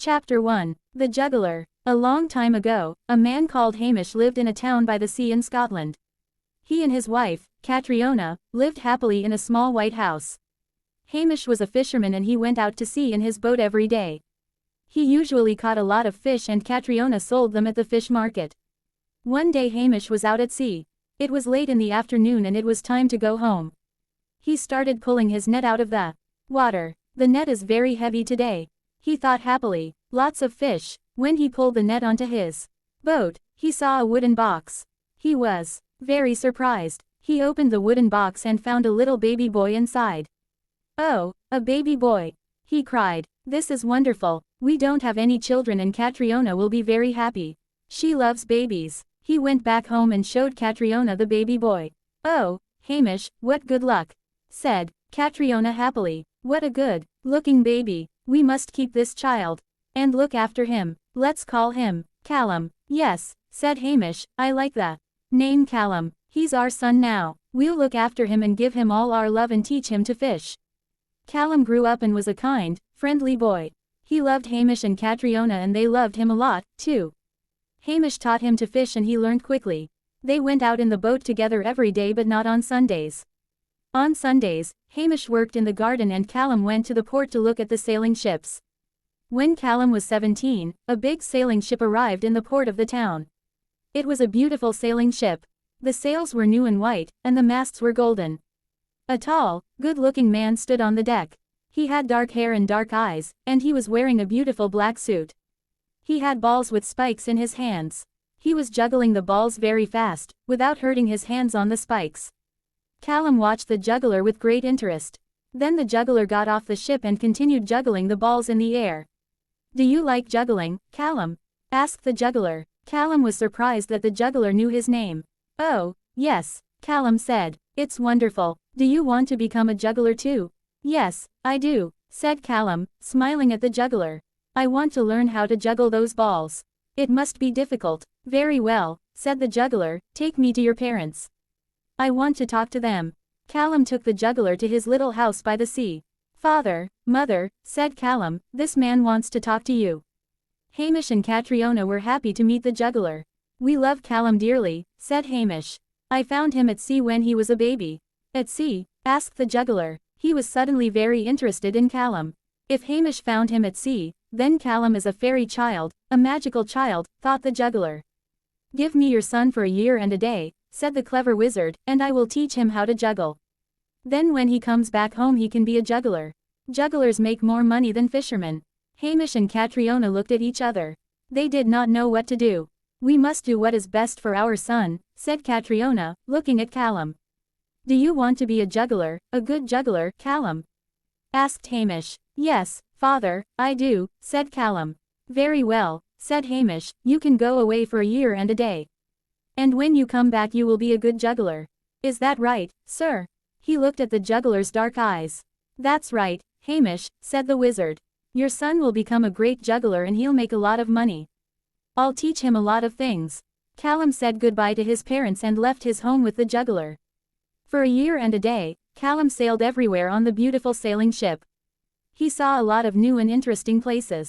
Chapter 1. The Juggler. A long time ago, a man called Hamish lived in a town by the sea in Scotland. He and his wife, Catriona, lived happily in a small white house. Hamish was a fisherman and he went out to sea in his boat every day. He usually caught a lot of fish and Catriona sold them at the fish market. One day Hamish was out at sea. It was late in the afternoon and it was time to go home. He started pulling his net out of the water. The net is very heavy today, he thought happily. Lots of fish. When he pulled the net onto his boat, he saw a wooden box. He was very surprised. He opened the wooden box and found a little baby boy inside. "Oh, a baby boy!" he cried. "This is wonderful. We don't have any children and Catriona will be very happy. She loves babies." He went back home and showed Catriona the baby boy. "Oh, Hamish, what good luck," said Catriona happily. "What a good-looking baby. We must keep this child and look after him. Let's call him Callum." "Yes," said Hamish, "I like the name Callum. He's our son now. We'll look after him and give him all our love and teach him to fish." Callum grew up and was a kind, friendly boy. He loved Hamish and Catriona and they loved him a lot, too. Hamish taught him to fish and he learned quickly. They went out in the boat together every day but not on Sundays. On Sundays, Hamish worked in the garden and Callum went to the port to look at the sailing ships. When Callum was 17, a big sailing ship arrived in the port of the town. It was a beautiful sailing ship. The sails were new and white, and the masts were golden. A tall, good-looking man stood on the deck. He had dark hair and dark eyes, and he was wearing a beautiful black suit. He had balls with spikes in his hands. He was juggling the balls very fast, without hurting his hands on the spikes. Callum watched the juggler with great interest. Then the juggler got off the ship and continued juggling the balls in the air. "Do you like juggling, Callum?" asked the juggler. Callum was surprised that the juggler knew his name. "Oh, yes," Callum said. "It's wonderful. Do you want to become a juggler too?" "Yes, I do," said Callum, smiling at the juggler. "I want to learn how to juggle those balls. It must be difficult." "Very well," said the juggler, "take me to your parents. I want to talk to them." Callum took the juggler to his little house by the sea. "Father, Mother," said Callum, "this man wants to talk to you." Hamish and Catriona were happy to meet the juggler. "We love Callum dearly," said Hamish. "I found him at sea when he was a baby." "At sea?" asked the juggler. He was suddenly very interested in Callum. If Hamish found him at sea, then Callum is a fairy child, a magical child, thought the juggler. "Give me your son for a year and a day," said the clever wizard, "and I will teach him how to juggle. Then when he comes back home he can be a juggler. Jugglers make more money than fishermen." Hamish and Catriona looked at each other. They did not know what to do. "We must do what is best for our son," said Catriona, looking at Callum. "Do you want to be a juggler, a good juggler, Callum?" asked Hamish. "Yes, father, I do," said Callum. "Very well," said Hamish, "you can go away for a year and a day. And when you come back you will be a good juggler. Is that right, sir?" He looked at the juggler's dark eyes. "That's right, Hamish," said the wizard. "Your son will become a great juggler and he'll make a lot of money. I'll teach him a lot of things." Callum said goodbye to his parents and left his home with the juggler. For a year and a day, Callum sailed everywhere on the beautiful sailing ship. He saw a lot of new and interesting places.